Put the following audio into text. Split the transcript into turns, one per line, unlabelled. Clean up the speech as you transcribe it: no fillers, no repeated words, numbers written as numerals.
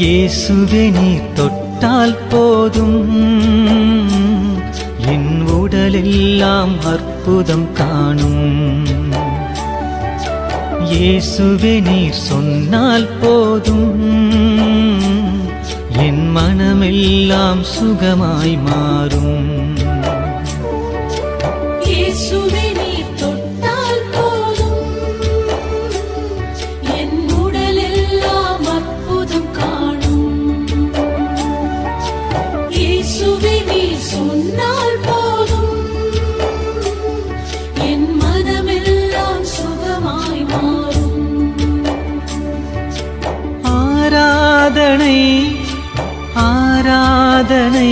இயேசுவே நீர் தொட்டால் போதும், என் உடலெல்லாம் அற்புதம் காணும். இயேசுவே நீர் சொன்னால் போதும், என் மனமெல்லாம் சுகமாய் மாறும்.
இயேசுவே நீர் தொட்டால் போதும், என் உடலெல்லாம் அற்புதம் காணும். இயேசுவே நீர் சொன்னால் போதும், என் மனமெல்லாம் சுகமாய் மாறும்.
ஆராதனை ஆராதனை